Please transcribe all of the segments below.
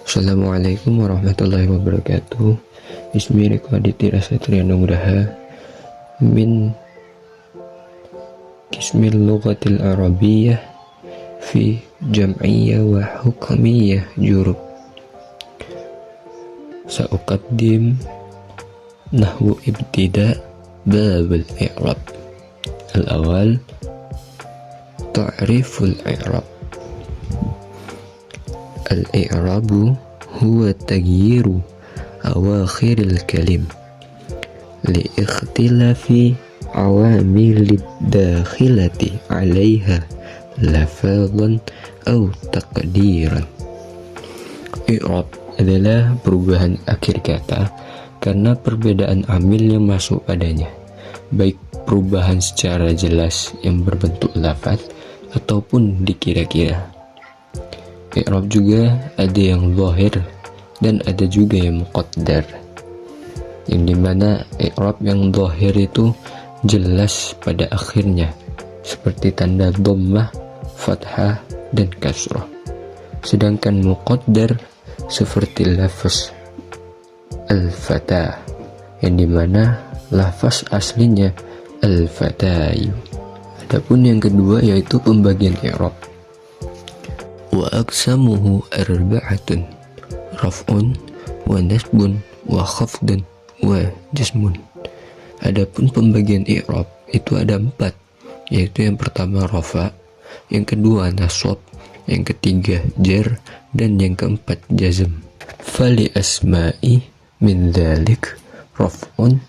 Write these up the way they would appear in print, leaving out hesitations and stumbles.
Assalamualaikum warahmatullahi wabarakatuh. Ismi Aditi Rasatria Nugraha min Qismil Lughatil Arabiyyah fi Jam'iyyah wa Hukamiyah Jurub. Sa'uqaddim nahwu ibtida' babul i'rab. Al-awwal ta'riful i'rab. Al-i'rabu huwa taghyiru awakhiril kalim li ikhtilafi awamilid dakhilati 'alaiha lafadhan aw taqdiran. I'rab adalah perubahan akhir kata karena perbedaan amil yang masuk padanya, baik perubahan secara jelas yang berbentuk lafaz ataupun dikira-kira. I'rab juga ada yang zahir dan ada juga yang muqaddar, yang dimana i'rab yang zahir itu jelas pada akhirnya seperti tanda dhammah, fathah, dan kasrah. Sedangkan muqaddar seperti lafaz al-fatah, yang dimana lafaz aslinya al-fatayu. Adapun yang kedua yaitu pembagian i'rab. Wa aqsamuhu arba'atun raf'un wa nasbun wa khafdun wa jazmun. Adapun pembagian i'rab itu ada 4, yaitu yang pertama rafa, yang kedua nasab, yang ketiga jar, dan yang keempat jazm. Fali asma'i min dzalik raf'un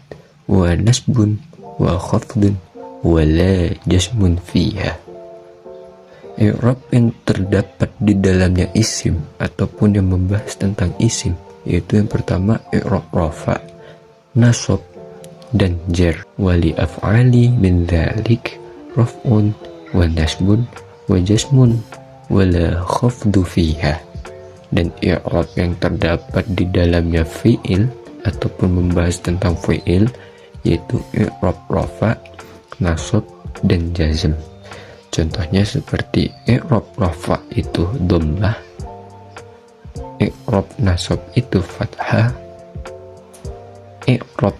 wa nasbun wa khafdun wa la jazmun fiha. I'rab yang terdapat di dalamnya isim ataupun yang membahas tentang isim, yaitu yang pertama i'rab rafa, nasab, dan jar. Wali af'ali min dzalik raf'un wa nasbun wa jazmun wa la khafdu fiha. Dan i'rab yang terdapat di dalamnya fi'il ataupun membahas tentang fi'il, yaitu i'rab rafa, nasab, dan jazm. Contohnya seperti i'rab rafa itu dhammah, i'rab nasab itu fathah, i'rab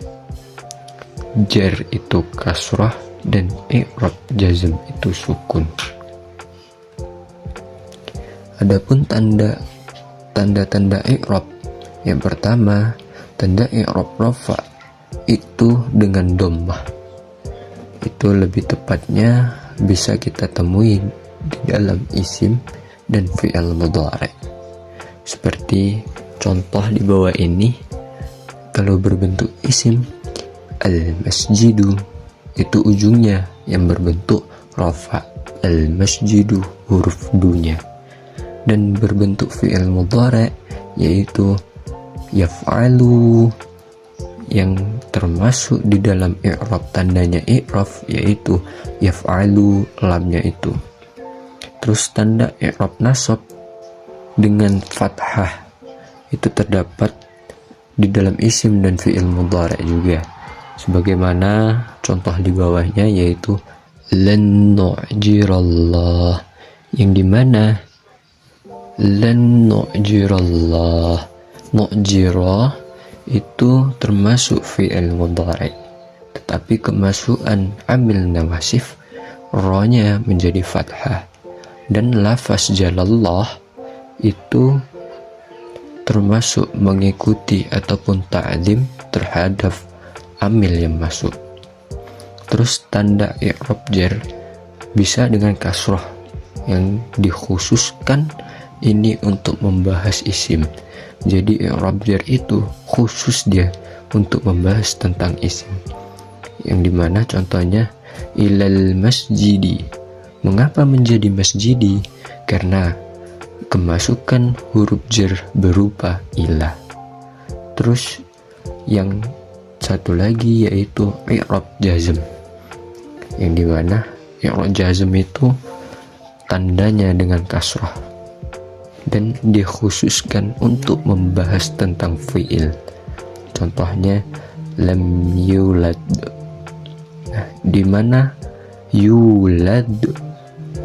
jar itu kasrah, dan i'rab jazm itu sukun. Adapun tanda-tanda i'rab, yang pertama tanda i'rab rafa itu dengan dhammah. Itu lebih tepatnya bisa kita temui di dalam isim dan fi'il mudhari'. Seperti contoh di bawah ini, kalau berbentuk isim al-masjidu itu ujungnya yang berbentuk rafa, al-masjidu huruf dunya. Dan berbentuk fi'il mudhari' yaitu yaf'alu, yang termasuk di dalam i'rab tandanya i'rab yaitu yaf'alu, lamnya itu. Terus tanda i'rab nasab dengan fathah itu terdapat di dalam isim dan fi'il mudhari' juga, sebagaimana contoh di bawahnya yaitu lan nu'jirallah, yang dimana lan nu'jirallah, nu'jirah itu termasuk fi'il mudhari', tetapi kemasukan amil nawasif ro-nya menjadi fathah, dan lafaz jalallah itu termasuk mengikuti ataupun ta'zim terhadap amil yang masuk. Terus tanda i'rab jar bisa dengan kasrah, yang dikhususkan ini untuk membahas isim. Jadi i'rab jar itu khusus dia untuk membahas tentang isim, yang dimana contohnya ilal masjidi. Mengapa menjadi masjidi? Karena kemasukan huruf jar berupa ilah. Terus yang satu lagi yaitu i'rab jazm, yang dimana i'rab jazm itu tandanya dengan kasrah dan dikhususkan untuk membahas tentang fi'il. Contohnya lam yulad. Nah, di mana yulad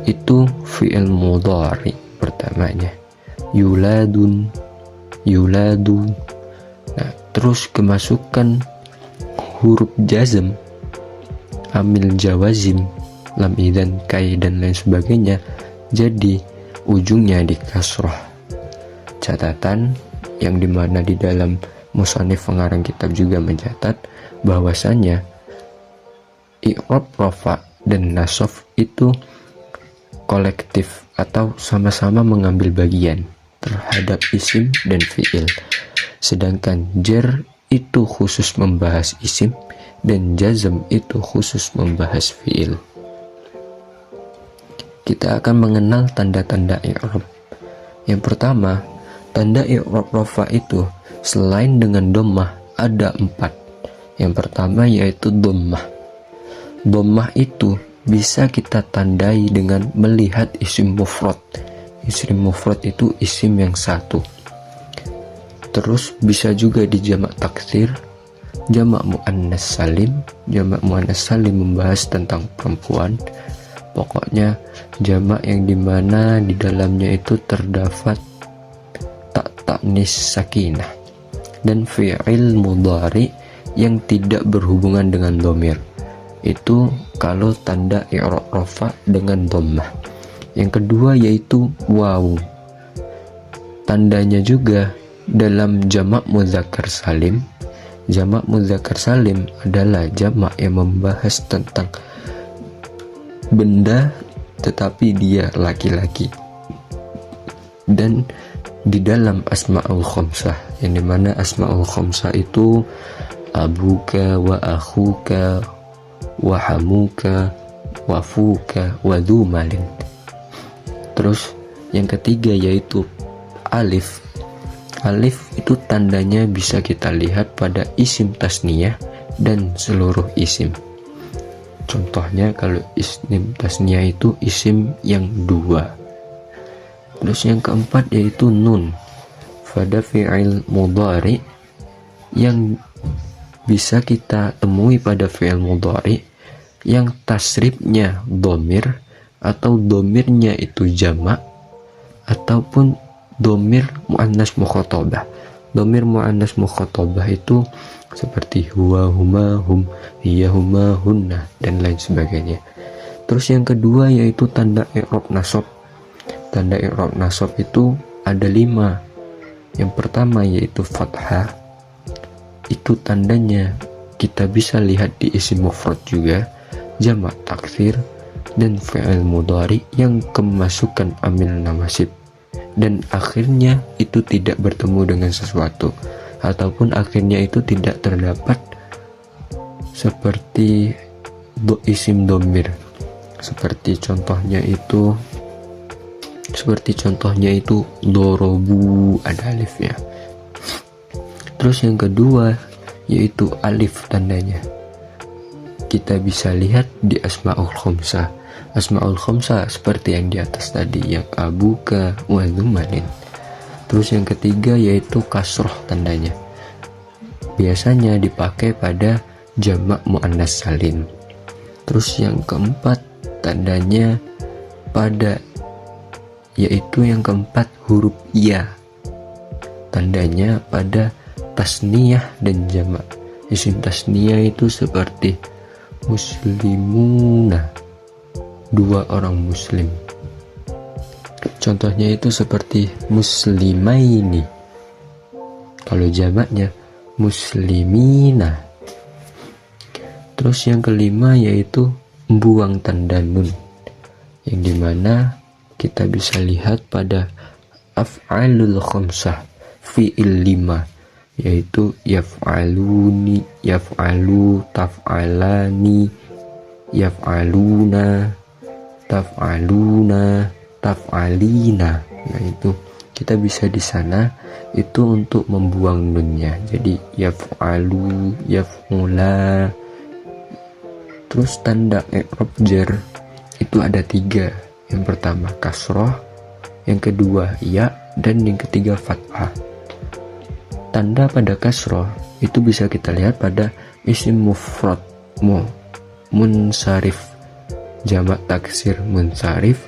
itu fi'il mudhari pertamanya, yuladun yuladu. Nah, terus kemasukan huruf jazm, amil jawazim, lam idan, kai dan lain sebagainya, jadi ujungnya di kasroh. Catatan yang dimana di dalam musannif pengarang kitab juga mencatat bahwasanya i'rab rafa dan nasab itu kolektif atau sama-sama mengambil bagian terhadap isim dan fiil, sedangkan jar itu khusus membahas isim dan jazm itu khusus membahas fiil. Kita akan mengenal tanda-tanda i'rab. Yang pertama, tanda i'rab rafa itu selain dengan dhammah ada 4. Yang pertama yaitu dhammah. Dhammah itu bisa kita tandai dengan melihat isim mufrad. Isim mufrad itu isim yang satu. Terus bisa juga di jamak taksir, jamak muannas salim. Jamak muannas salim membahas tentang perempuan. Pokoknya jamak yang dimana di dalamnya itu terdapat tak taknis sakinah, dan fi'il mudhari yang tidak berhubungan dengan dhamir. Itu kalau tanda i'rab rafa dengan dhammah. Yang kedua yaitu wawu. Tandanya juga dalam jamak muzakkar salim. Jamak muzakkar salim adalah jamak yang membahas tentang benda tetapi dia laki-laki. Dan di dalam asma'ul khamsah, yang dimana asma'ul khamsah itu abuka wa akhuka wa hamuka wa fuka wa dhu malin. Terus yang ketiga yaitu alif. Alif itu tandanya bisa kita lihat pada isim tasniyah dan seluruh isim. Contohnya kalau isim tasniyah itu isim yang 2. Terus yang keempat yaitu nun pada fi'il mudhari yang bisa kita temui pada fi'il mudhari yang tasrifnya dhamir atau dhamirnya itu jamak ataupun dhamir muannas mukhatabah. Dhamir muannas mukhatabah itu seperti huwa, huma, hum, hiya, huma, hunna dan lain sebagainya. Terus yang kedua yaitu tanda i'rab nasab. Tanda i'rab nasab itu ada 5. Yang pertama yaitu fathah. Itu tandanya kita bisa lihat di isim mufrad juga, jamak taksir dan fi'il mudhari yang kemasukan amil nawasib, dan akhirnya itu tidak bertemu dengan sesuatu ataupun akhirnya itu tidak terdapat seperti isim dhamir. Seperti contohnya itu dorobu, ada alif ya. Terus yang kedua yaitu alif tandanya. Kita bisa lihat di asma'ul khamsah. Asma'ul khamsah seperti yang di atas tadi, yang abuka wa dhumalin. Terus yang ketiga yaitu kasroh tandanya. Biasanya dipakai pada jamak muannas salim. Terus yang keempat tandanya pada yaitu yang keempat huruf ya. Tandanya pada tasniyah dan jamak. Isim tasniyah itu seperti muslimuna, 2 orang muslim. Contohnya itu seperti muslimaini. Kalau jamaknya muslimina. Terus yang kelima yaitu buang tanda nun, yang dimana kita bisa lihat pada af'alul khamsah, fi'il 5, yaitu yaf'aluni, yaf'alu, taf'alani, yaf'aluna, taf'aluna, taf'alina. Nah itu kita bisa di sana itu untuk membuang nunnya, jadi yaf'alu, yaf'ula. Terus tanda i'rab jar itu ada 3. Yang pertama kasroh, yang kedua ya, dan yang ketiga fathah. Tanda pada kasroh itu bisa kita lihat pada isim mufrad munsarif, jamak taksir munsarif,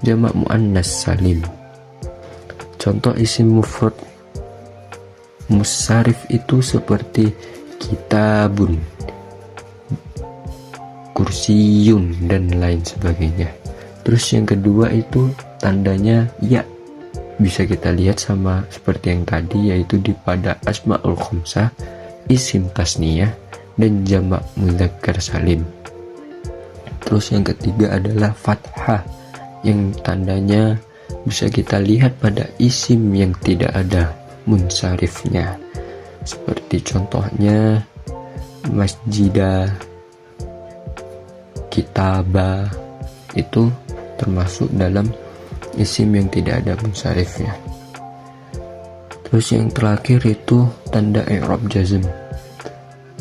jamak muannas salim. Contoh isim mufrad Musarif itu seperti kitabun, kursiyun, dan lain sebagainya. Terus yang kedua itu tandanya ya, bisa kita lihat sama seperti yang tadi, yaitu di pada asmaul khamsah, isim tasniyah, dan jamak mudzakkar salim. Terus yang ketiga adalah fathah, yang tandanya bisa kita lihat pada isim yang tidak ada munsarifnya, seperti contohnya masjidah, kitabah, itu termasuk dalam isim yang tidak ada munsarifnya. Terus yang terakhir itu tanda i'rab jazm.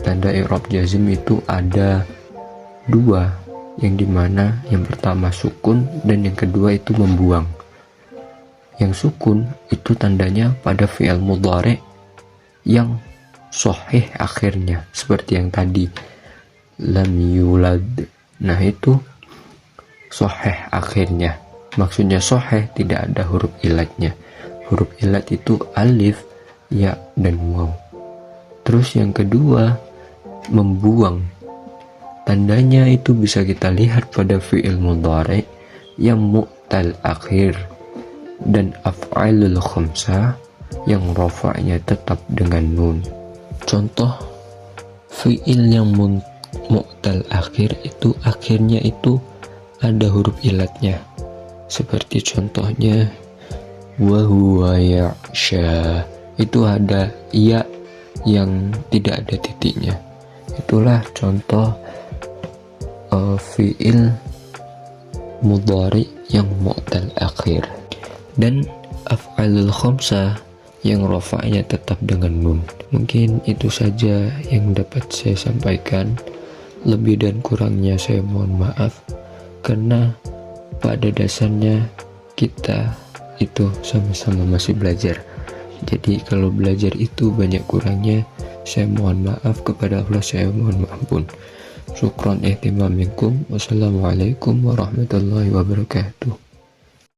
Tanda i'rab jazm itu ada dua, yang dimana yang pertama sukun dan yang kedua itu membuang. Yang sukun itu tandanya pada fi'il mudhari yang sahih akhirnya, seperti yang tadi lam yulad. Nah itu sahih akhirnya, maksudnya sahih tidak ada huruf ilatnya. Huruf ilat itu alif, ya, dan waw. Terus yang kedua membuang, tandanya itu bisa kita lihat pada fi'il mudhari yang mu'tal akhir dan af'alul khamsah yang rafa'nya tetap dengan nun. Contoh fi'il yang mu'tal akhir itu akhirnya itu ada huruf ilatnya, seperti contohnya wa huwa ya'sha, itu ada ya yang tidak ada titiknya. Itulah contoh fi'il mudhari yang mu'tal akhir. Dan af'alul khamsah yang rafa'nya tetap dengan nun. Mungkin itu saja yang dapat saya sampaikan. Lebih dan kurangnya saya mohon maaf, karena pada dasarnya kita itu sama-sama masih belajar. Jadi kalau belajar itu banyak kurangnya, saya mohon maaf kepada Allah, saya mohon ampun. Syukran ihtimamikum. Wassalamualaikum warahmatullahi wabarakatuh.